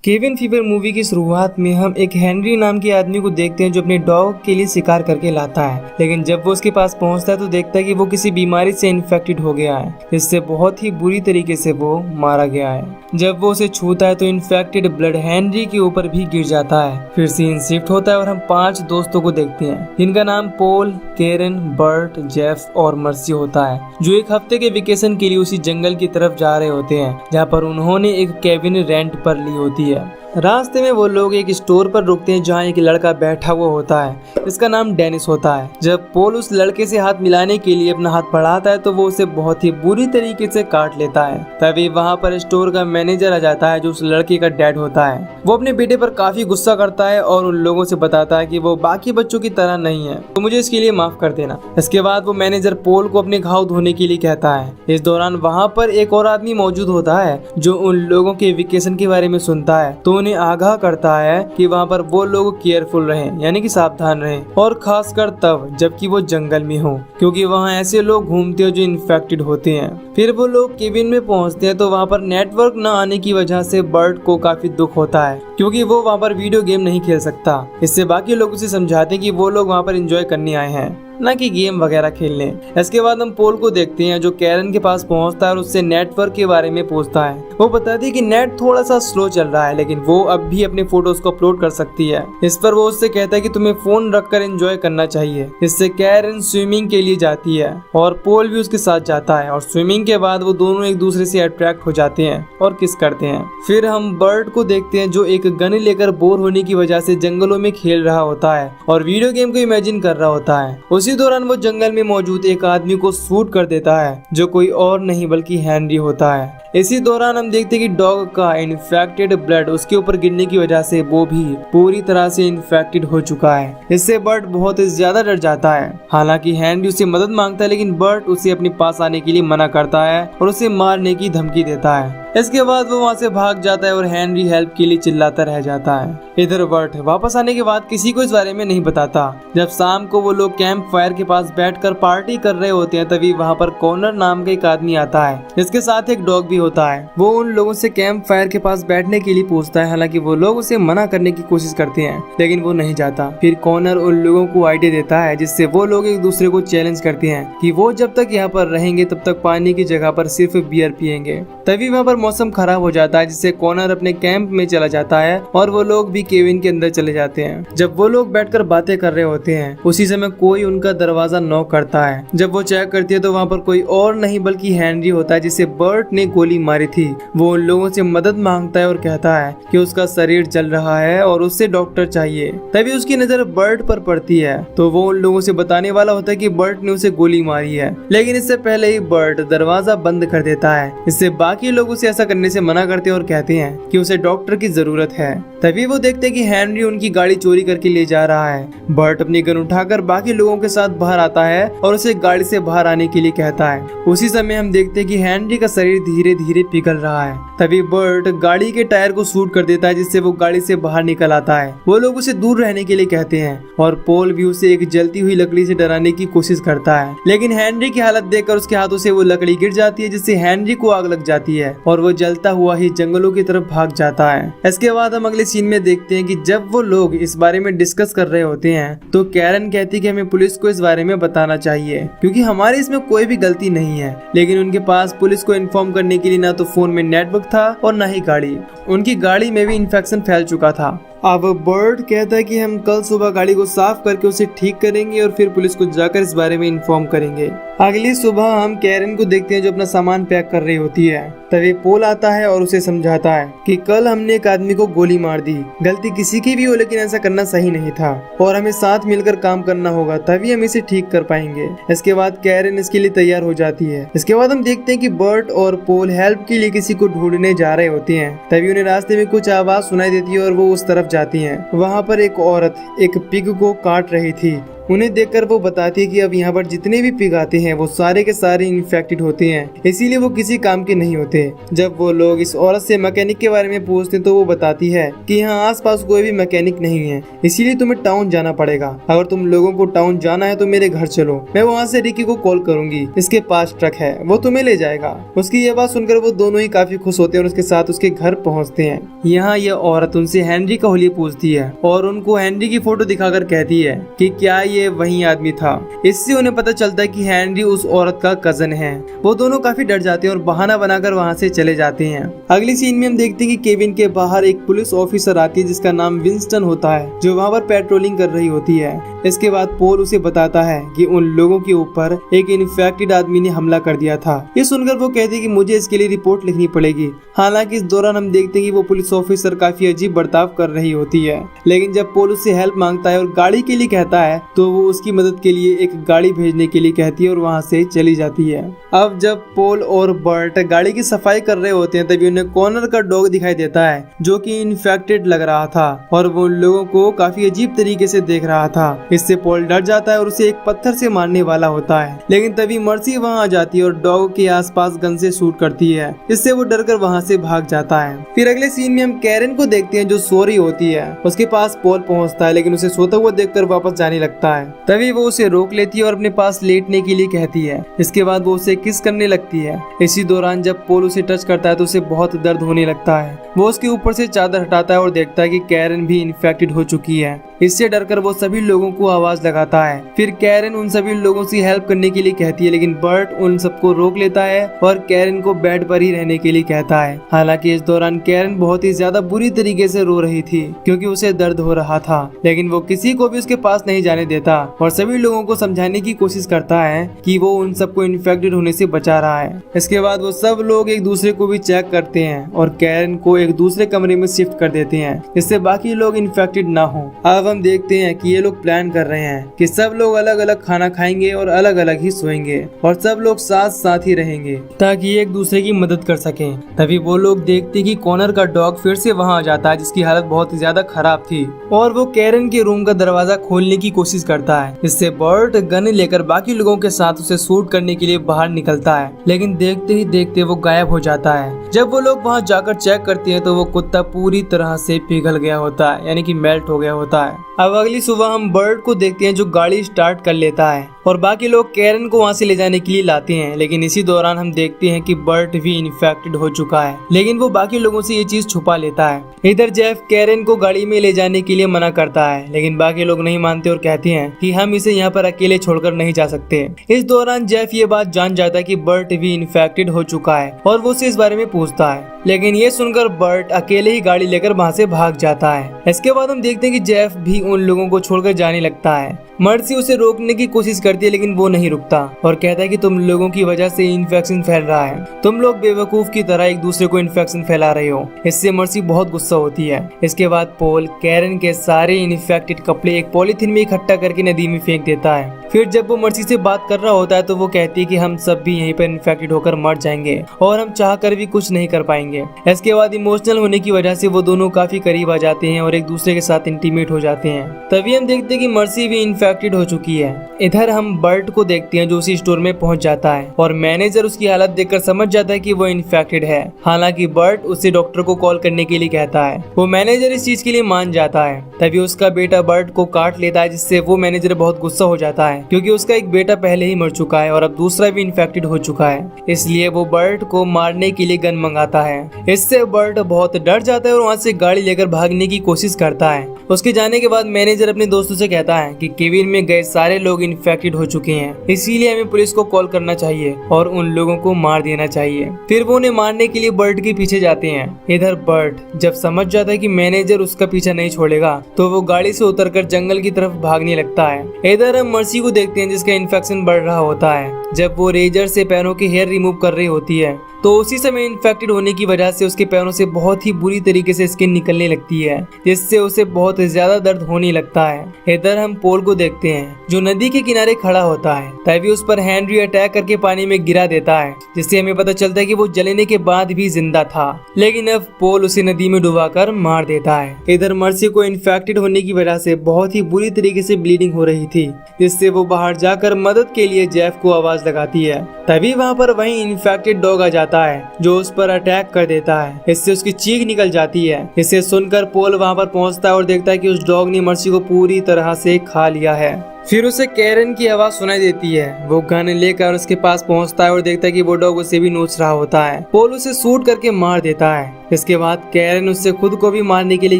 Kevin fever movie की शुरुआत में हम एक हेनरी नाम के आदमी को देखते हैं जो अपने डॉग के लिए शिकार करके लाता है। लेकिन जब वो उसके पास पहुंचता है तो देखता है कि वो किसी बीमारी से इन्फेक्टेड हो गया है, जिससे बहुत ही बुरी तरीके से वो मारा गया है। जब वो उसे छूता है तो इन्फेक्टेड ब्लड हेनरी के ऊपर भी गिर जाता है। फिर सीन शिफ्ट होता है और हम 5 दोस्तों को देखते हैं जिनका नाम पोल, केरन, बर्ट, जेफ और मर्सी होता है, जो एक हफ्ते के वेकेशन के लिए उसी जंगल की तरफ जा रहे होते हैं जहाँ पर उन्होंने एक केबिन रेंट पर ली होती है। रास्ते में वो लोग एक स्टोर पर रुकते हैं जहाँ एक लड़का बैठा हुआ होता है जिसका नाम डेनिस होता है। जब पोल उस लड़के से हाथ मिलाने के लिए अपना हाथ बढ़ाता है तो वो उसे बहुत ही बुरी तरीके से काट लेता है। तभी वहाँ पर स्टोर का मैनेजर आ जाता है जो उस लड़के का डैड होता है। वो अपने बेटे पर काफी गुस्सा करता है और उन लोगों से बताता है कि वो बाकी बच्चों की तरह नहीं है, तो मुझे इसके लिए माफ कर देना। इसके बाद वो मैनेजर पोल को अपने घाव धोने के लिए कहता है। इस दौरान वहाँ पर एक और आदमी मौजूद होता है जो उन लोगों के वेकेशन के बारे में सुनता है, तो उन्हें आगाह करता है कि वहाँ पर वो लोग केयरफुल रहें, यानी कि सावधान रहें, और खासकर तब जबकि वो जंगल में हो, क्योंकि वहाँ ऐसे लोग घूमते हैं जो इन्फेक्टेड होते हैं। फिर वो लोग केबिन में पहुँचते हैं तो वहाँ पर नेटवर्क न आने की वजह से बर्ट को काफी दुख होता है क्योंकि वो वहाँ पर वीडियो गेम नहीं खेल सकता। इससे बाकी लोग उसे समझाते हैं कि वो लोग वहाँ पर एंजॉय करने आए हैं, ना कि गेम वगैरह खेलने। इसके बाद हम पोल को देखते हैं जो कैरन के पास पहुंचता है और उससे नेटवर्क के बारे में पूछता है। वो बताती है कि नेट थोड़ा सा स्लो चल रहा है लेकिन वो अब भी अपने फोटोज को अपलोड कर सकती है। इस पर वो उससे कहता है कि तुम्हें फोन रखकर एंजॉय करना चाहिए। इससे कैरन स्विमिंग के लिए जाती है और पोल भी उसके साथ जाता है और स्विमिंग के बाद वो दोनों एक दूसरे से अट्रैक्ट हो जाते हैं और किस करते हैं। फिर हम बर्ड को देखते हैं जो एक गन लेकर बोर होने की वजह से जंगलों में खेल रहा होता है और वीडियो गेम को इमेजिन कर रहा होता है। उसी दौरान वो जंगल में मौजूद एक आदमी को शूट कर देता है जो कोई और नहीं बल्कि हेनरी होता है। इसी दौरान हम देखते हैं कि डॉग का इन्फेक्टेड ब्लड उसके ऊपर गिरने की वजह से वो भी पूरी तरह से इन्फेक्टेड हो चुका है। इससे बर्ट बहुत ज्यादा डर जाता है। हालांकि हेनरी उससे मदद मांगता है लेकिन बर्ट उसे अपने पास आने के लिए मना करता है और उसे मारने की धमकी देता है। इसके बाद वो वहाँ से भाग जाता है और हेनरी हेल्प के लिए चिल्लाता रह जाता है। इधर बर्ट वापस आने के बाद किसी को इस बारे में नहीं बताता। जब शाम को वो लोग कैंप फायर के पास बैठकर पार्टी कर रहे होते हैं तभी वहाँ पर कॉर्नर नाम का एक आदमी आता है जिसके साथ एक डॉग भी होता है। वो उन लोगों से कैंप फायर के पास बैठने के लिए पूछता है। हालांकि वो लोग उसे मना करने की कोशिश करते हैं लेकिन वो नहीं जाता। फिर कॉर्नर उन लोगों को आइडिया देता है जिससे वो लोग एक दूसरे को चैलेंज करते हैं कि वो जब तक यहाँ पर रहेंगे तब तक पानी की जगह पर सिर्फ बियर पियेंगे। तभी वहाँ पर मौसम खराब हो जाता है जिससे कॉर्नर अपने कैंप में चला जाता है और वो लोग भी केबिन के अंदर चले जाते हैं। जब वो लोग बैठकर बातें कर रहे होते हैं उसी समय कोई उनका दरवाजा नॉक करता है। जब वो चेक करती है तो वहाँ पर कोई और नहीं बल्कि हेनरी होता है जिसे बर्ट ने गोली मारी थी। वो उन लोगों से मदद मांगता है और कहता है कि उसका शरीर जल रहा है और उससे डॉक्टर चाहिए। तभी उसकी नजर बर्ट पर पड़ती है तो वो उन लोगों से बताने वाला होता है कि बर्ट ने उसे गोली मारी है, लेकिन इससे पहले ही बर्ट दरवाजा बंद कर देता है। इससे बाकी लोग उसे ऐसा करने से मना करते हैं और कहते हैं कि उसे डॉक्टर की जरूरत है। तभी वो देखते हैं कि हेनरी उनकी गाड़ी चोरी करके ले जा रहा है। बर्ट अपनी गन उठाकर बाकी लोगों के साथ बाहर आता है और उसे गाड़ी से बाहर आने के लिए कहता है। उसी समय हम देखते हैं कि हेनरी का शरीर धीरे धीरे पिघल रहा है। तभी बर्ट गाड़ी के टायर को शूट कर देता है जिससे वो गाड़ी से बाहर निकल आता है। वो लोग उसे दूर रहने के लिए कहते हैं और पोल भी उसे एक जलती हुई लकड़ी से डराने की कोशिश करता है, लेकिन हेनरी की हालत देखकर उसके हाथों से वो लकड़ी गिर जाती है जिससे हेनरी को आग लग जाती है और वो जलता हुआ ही जंगलों की तरफ भाग जाता है। इसके बाद हम अगले सीन में देखते हैं कि जब वो लोग इस बारे में डिस्कस कर रहे होते हैं तो कैरन कहती है कि हमें पुलिस को इस बारे में बताना चाहिए क्योंकि हमारी इसमें कोई भी गलती नहीं है। लेकिन उनके पास पुलिस को इन्फॉर्म करने के लिए ना तो फोन में नेटवर्क था और ना ही गाड़ी। उनकी गाड़ी में भी इन्फेक्शन फैल चुका था। अब बर्ड कहता है कि हम कल सुबह गाड़ी को साफ करके उसे ठीक करेंगे और फिर पुलिस को जाकर इस बारे में इन्फॉर्म करेंगे। अगली सुबह हम कैरन को देखते हैं जो अपना सामान पैक कर रही होती है। तभी पोल आता है और उसे समझाता है कि कल हमने एक आदमी को गोली मार दी। गलती किसी की भी हो लेकिन ऐसा करना सही नहीं था और हमें साथ मिलकर काम करना होगा तभी हम इसे ठीक कर पाएंगे। इसके बाद कैरन इसके लिए तैयार हो जाती है। इसके बाद हम देखते हैं कि बर्ट और पोल हेल्प के लिए किसी को ढूंढने जा रहे होते हैं। तभी उन्हें रास्ते में कुछ आवाज सुनाई देती है और वो उस तरफ जाती हैं। वहाँ पर एक औरत एक पिग को काट रही थी उन्हें देखकर वो बताती है कि अब यहाँ पर जितने भी पिग आते हैं वो सारे के सारे इन्फेक्टेड होते हैं, इसीलिए वो किसी काम के नहीं होते। जब वो लोग इस औरत से मैकेनिक के बारे में पूछते तो वो बताती है कि यहाँ आसपास कोई भी मैकेनिक नहीं है, इसीलिए तुम्हें टाउन जाना पड़ेगा। अगर तुम लोगों को टाउन जाना है तो मेरे घर चलो, मैं वहाँ से रिकी को कॉल करूंगी, इसके पास ट्रक है, वो तुम्हें ले जाएगा। उसकी ये बात सुनकर वो दोनों ही काफी खुश होते हैं और उसके साथ उसके घर पहुँचते हैं। यहाँ यह औरत उनसे हेनरी का हुलिया पूछती है और उनको हेनरी की फोटो दिखाकर कहती है कि क्या ये वही आदमी था। इससे उन्हें पता चलता है कि हेनरी उस औरत का कजन है। वो दोनों काफी डर जाते हैं और बहाना बनाकर वहाँ से चले जाते हैं। अगली सीन में हम देखते हैं कि केविन के बाहर एक पुलिस ऑफिसर आती है जिसका नाम विंस्टन होता है, जो वहाँ पर पेट्रोलिंग कर रही होती है। इसके बाद पोल उसे बताता है कि उन लोगों के ऊपर एक इन्फेक्टेड आदमी ने हमला कर दिया था। ये सुनकर वो कहती है कि मुझे इसके लिए रिपोर्ट लिखनी पड़ेगी। हालांकि इस दौरान हम देखते हैं कि वो पुलिस ऑफिसर काफी अजीब बर्ताव कर रही होती है, लेकिन जब पोल उससे हेल्प मांगता है और गाड़ी के लिए कहता है तो वो उसकी मदद के लिए एक गाड़ी भेजने के लिए कहती है और वहाँ से चली जाती है। अब जब पोल और बर्ट गाड़ी की सफाई कर रहे होते हैं तभी उन्हें कॉर्नर का डॉग दिखाई देता है जो कि इन्फेक्टेड लग रहा था और वो उन लोगों को काफी अजीब तरीके से देख रहा था। इससे पोल डर जाता है और उसे एक पत्थर से मारने वाला होता है, लेकिन तभी मर्सी वहाँ आ जाती है और डॉग के आसपास गन से शूट करती है, इससे वो डरकर वहाँ से भाग जाता है। फिर अगले सीन में हम कैरन को देखते हैं जो सो रही होती है। उसके पास पोल पहुँचता है लेकिन उसे सोता हुआ देखकर वापस जाने लगता है। तभी वो उसे रोक लेती है और अपने पास लेटने के लिए कहती है। इसके बाद वो उसे किस करने लगती है। इसी दौरान जब पोल उसे टच करता है तो उसे बहुत दर्द होने लगता है। वो उसके ऊपर से चादर हटाता है और देखता है कि कैरन भी इन्फेक्टेड हो चुकी है। इससे डरकर वो सभी लोगों को आवाज लगाता है। फिर कैरन उन सभी लोगों से हेल्प करने के लिए कहती है, लेकिन बर्ट उन सबको रोक लेता है और कैरन को बेड पर ही रहने के लिए कहता है। हालांकि इस दौरान कैरन बहुत ही ज्यादा बुरी तरीके से रो रही थी क्योंकि उसे दर्द हो रहा था, लेकिन वो किसी को भी उसके पास नहीं जाने देता और सभी लोगों को समझाने की कोशिश करता है कि वो उन सबको इन्फेक्टेड होने से बचा रहा है। इसके बाद वो सब लोग एक दूसरे को भी चेक करते हैं और कैरन को एक दूसरे कमरे में शिफ्ट कर देते हैं जिससे बाकी लोग इन्फेक्टेड ना हो। अब हम देखते हैं कि ये लोग प्लान कर रहे हैं कि सब लोग अलग अलग खाना खाएंगे और अलग अलग ही सोएंगे और सब लोग साथ साथ ही रहेंगे ताकि एक दूसरे की मदद कर सकें। तभी वो लोग देखते कि कॉर्नर का डॉग फिर से वहां आ जाता है जिसकी हालत बहुत ही ज्यादा खराब थी और वो कैरन के रूम का दरवाजा खोलने की कोशिश करता है। इससे बर्ट गन लेकर बाकी लोगों के साथ उसे शूट करने के लिए बाहर निकलता है, लेकिन देखते ही देखते वो गायब हो जाता है। जब वो लोग वहाँ जाकर चेक करते हैं तो वो कुत्ता पूरी तरह से पिघल गया होता है, यानी कि मेल्ट हो गया होता है। अब अगली सुबह हम बर्ट को देखते हैं जो गाड़ी स्टार्ट कर लेता है और बाकी लोग कैरन को वहाँ से ले जाने के लिए लाते हैं, लेकिन इसी दौरान हम देखते हैं कि बर्ट भी इन्फेक्टेड हो चुका है, लेकिन वो बाकी लोगों से ये चीज छुपा लेता है। इधर जेफ कैरन को गाड़ी में ले जाने के लिए मना करता है, लेकिन बाकी लोग नहीं मानते और कहते हैं कि हम इसे यहाँ पर अकेले छोड़कर नहीं जा सकते। इस दौरान जेफ ये बात जान जाता है कि बर्ट भी इन्फेक्टेड हो चुका है और वो उसे इस बारे में पूछता है, लेकिन ये सुनकर बर्ट अकेले ही गाड़ी लेकर वहाँ से भाग जाता है। इसके बाद हम देखते हैं कि जेफ भी उन लोगों को छोड़कर जाने लगता है। मर्सी उसे रोकने की कोशिश करती है लेकिन वो नहीं रुकता और कहता है कि तुम लोगों की वजह से इन्फेक्शन फैल रहा है, तुम लोग बेवकूफ की तरह एक दूसरे को इन्फेक्शन फैला रहे हो। इससे मर्सी बहुत गुस्सा होती है। इसके बाद पोल कैरन के सारे इन्फेक्टेड कपड़े एक पॉलीथिन में इकट्ठा करके नदी में फेंक देता है। फिर जब वो मर्सी से बात कर रहा होता है तो वो कहती है कि हम सब भी यहीं पर इन्फेक्टेड होकर मर जाएंगे और हम चाह कर भी कुछ नहीं कर पाएंगे। इसके बाद इमोशनल होने की वजह से वो दोनों काफी करीब आ जाते हैं और एक दूसरे के साथ इंटीमेट हो जाते हैं। तभी हम देखते हैं कि मर्सी भी इन्फेक्टेड हो चुकी है। इधर हम बर्ट को देखते हैं जो उसी स्टोर में पहुंच जाता है और मैनेजर उसकी हालत देखकर समझ जाता है कि वो इन्फेक्टेड है। हालांकि बर्ट उससे डॉक्टर को कॉल करने के लिए कहता है। वो मैनेजर इस चीज के लिए मान जाता है। तभी उसका बेटा बर्ट को काट लेता है जिससे वो मैनेजर बहुत गुस्सा हो जाता है क्योंकि उसका एक बेटा पहले ही मर चुका है और अब दूसरा भी इन्फेक्टेड हो चुका है। इसलिए वो बर्ट को मारने के लिए गन मंगाता है। इससे बर्ट बहुत डर जाता है और वहाँ से गाड़ी लेकर भागने की कोशिश करता है। उसके जाने के बाद मैनेजर अपने दोस्तों से कहता है कि केबिन में गए सारे लोग इन्फेक्टेड हो चुके हैं, इसीलिए हमें पुलिस को कॉल करना चाहिए और उन लोगों को मार देना चाहिए। फिर वो उन्हें मारने के लिए बर्ट के पीछे जाते हैं। इधर बर्ट जब समझ जाता है कि मैनेजर उसका पीछा नहीं छोड़ेगा तो वो गाड़ी से उतरकर जंगल की तरफ भागने लगता है। इधर हम मर्सी को देखते हैं जिसका इन्फेक्शन बढ़ रहा होता है। जब वो रेजर से पैरों के हेयर रिमूव कर रही होती है तो उसी समय इन्फेक्टेड होने की वजह से उसके पैरों से बहुत ही बुरी तरीके से स्किन निकलने लगती है, जिससे उसे बहुत ज्यादा दर्द होने लगता है। इधर हम पोल को देखते हैं जो नदी के किनारे खड़ा होता है। तभी उस पर हेनरी अटैक करके पानी में गिरा देता है, जिससे हमें पता चलता है कि वो जलने के बाद भी जिंदा था, लेकिन अब पोल उसे नदी में डुबाकर मार देता है। इधर मर्सी को इन्फेक्टेड होने की वजह से बहुत ही बुरी तरीके से ब्लीडिंग हो रही थी, जिससे वो बाहर जाकर मदद के लिए जेफ को आवाज लगाती है। तभी वहाँ पर वही इन्फेक्टेड डॉग आ जाता है जो उस पर अटैक कर देता है। इससे उसकी चीख निकल जाती है। इसे सुनकर पोल वहाँ पर पहुँचता है और देखता है कि उस डॉग ने मर्सी को पूरी तरह से खा लिया है। फिर उसे कैरन की आवाज सुनाई देती है। वो गन लेकर उसके पास पहुंचता है और देखता है कि वो डॉग उसे भी नोच रहा होता है। पोल उसे शूट करके मार देता है। इसके बाद कैरन उससे खुद को भी मारने के लिए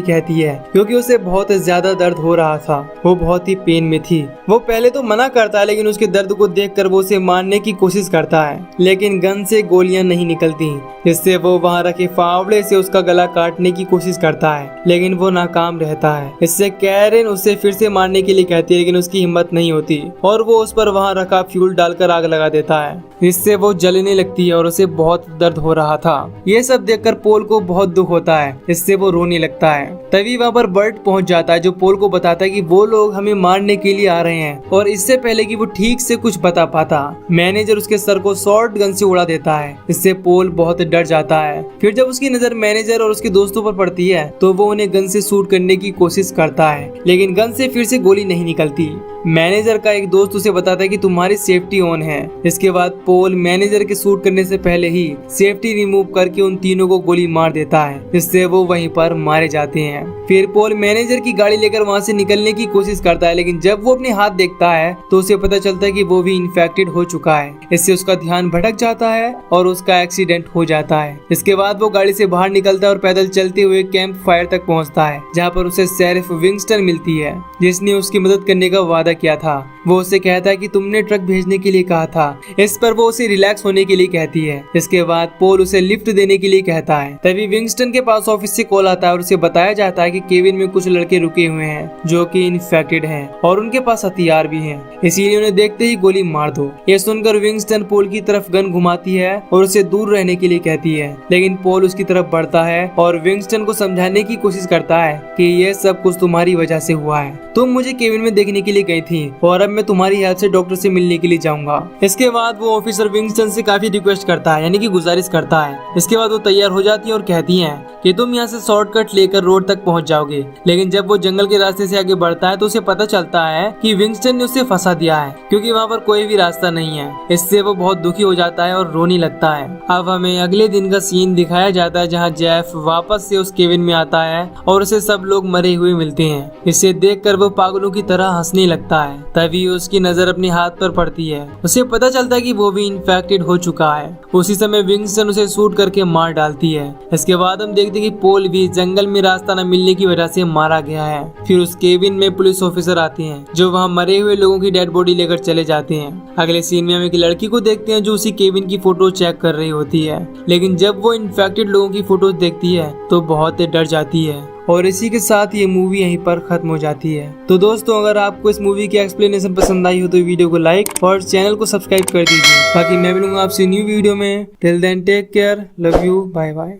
कहती है, क्योंकि उसे बहुत ज्यादा दर्द हो रहा था। वो बहुत ही पेन में थी। वो पहले तो मना करता है, लेकिन उसके दर्द को देखकर वो उसे मारने की कोशिश करता है, लेकिन गन से गोलियां नहीं निकलती, जिससे वो वहाँ रखे फावड़े से उसका गला काटने की कोशिश करता है, लेकिन वो नाकाम रहता है। इससे कैरन उसे फिर से मारने के लिए कहती है, लेकिन उसकी हिम्मत नहीं होती और वो उस पर वहाँ रखा फ्यूल डालकर आग लगा देता है। इससे वो जलने लगती है और उसे बहुत दर्द हो रहा था। ये सब देखकर पोल को बहुत दुख होता है। इससे वो रोने लगता है। तभी वहाँ पर बर्ट पहुंच जाता है, जो पोल को बताता है कि वो लोग हमें मारने के लिए आ रहे हैं, और इससे पहले कि वो ठीक से कुछ बता पाता, मैनेजर उसके सर को शॉर्ट गन से उड़ा देता है। इससे पोल बहुत डर जाता है। फिर जब उसकी नजर मैनेजर और उसके दोस्तों पर पड़ती है, तो वो उन्हें गन से शूट करने की कोशिश करता है, लेकिन गन से फिर से गोली नहीं निकलती। मैनेजर का एक दोस्त उसे बताता है कि तुम्हारी सेफ्टी ऑन है। इसके बाद पोल मैनेजर के शूट करने से पहले ही सेफ्टी रिमूव करके उन तीनों को गोली मार देता है, जिससे वो वहीं पर मारे जाते हैं। फिर पोल मैनेजर की गाड़ी लेकर वहाँ से निकलने की कोशिश करता है, लेकिन जब वो अपने हाथ देखता है तो उसे पता चलता है कि वो भी इन्फेक्टेड हो चुका है। इससे उसका ध्यान भटक जाता है और उसका एक्सीडेंट हो जाता है। इसके बाद वो गाड़ी से बाहर निकलता है और पैदल चलते हुए कैंप फायर तक पहुँचता है, जहाँ पर उसे शेरिफ विंगस्टन मिलती है, जिसने उसकी मदद करने का वादा किया था। वो उसे कहता है कि तुमने ट्रक भेजने के लिए कहा था। इस पर वो उसे रिलैक्स होने के लिए कहती है। इसके बाद पोल उसे लिफ्ट देने के लिए कहता है। तभी विंगस्टन के पास ऑफिस से कॉल आता है और उसे बताया जाता है कि केविन में कुछ लड़के रुके हुए हैं जो कि इन्फेक्टेड हैं और उनके पास हथियार भी हैं, इसीलिए उन्हें देखते ही गोली मार दो। ये सुनकर विंगस्टन पोल की तरफ गन घुमाती है और उसे दूर रहने के लिए कहती है, लेकिन पोल उसकी तरफ बढ़ता है और विंगस्टन को समझाने की कोशिश करता है कि ये सब कुछ तुम्हारी वजह से हुआ है। तुम मुझे केविन में देखने के लिए गई थी और अब मैं तुम्हारी हेल्प से डॉक्टर से मिलने के लिए जाऊंगा। इसके बाद वो ऑफिसर विंगस्टन से काफी रिक्वेस्ट करता है, यानी कि गुजारिश करता है। इसके बाद वो तैयार हो जाती है और कहती हैं कि तुम यहाँ से शॉर्टकट लेकर रोड तक पहुँच जाओगे। लेकिन जब वो जंगल के रास्ते से आगे बढ़ता है तो उसे पता चलता है कि विंगस्टन ने उसे फंसा दिया है, क्योंकि वहाँ पर कोई भी रास्ता नहीं है। इससे वो बहुत दुखी हो जाता है और रोने लगता है। अब हमें अगले दिन का सीन दिखाया जाता है, जहाँ जेफ वापस से उस केबिन में आता है और उसे सब लोग मरे हुए मिलते हैं। इसे देखकर वो पागलों की तरह हंसने लगता है। तभी उसकी नजर अपने हाथ पर पड़ती है। उसे पता चलता है कि वो भी इन्फेक्टेड हो चुका है। उसी समय विंगस्टन उसे शूट करके मार डालती है। इसके बाद हम देखते हैं कि पोल भी जंगल में रास्ता न मिलने की वजह से मारा गया है। फिर उस केबिन में पुलिस ऑफिसर आते हैं, जो वहाँ मरे हुए लोगों की डेड बॉडी लेकर चले जाते हैं। अगले सीन में हम एक लड़की को देखते हैं जो उसी केबिन की फोटो चेक कर रही होती है, लेकिन जब वो इन्फेक्टेड लोगों की फोटो देखती है तो बहुत डर जाती है। और इसी के साथ ये मूवी यहीं पर खत्म हो जाती है। तो दोस्तों, अगर आपको इस मूवी की एक्सप्लेनेशन पसंद आई हो तो वीडियो को लाइक और चैनल को सब्सक्राइब कर दीजिए। बाकी मैं मिलूंगा आपसे न्यू वीडियो में। Till then take care, love you, bye bye.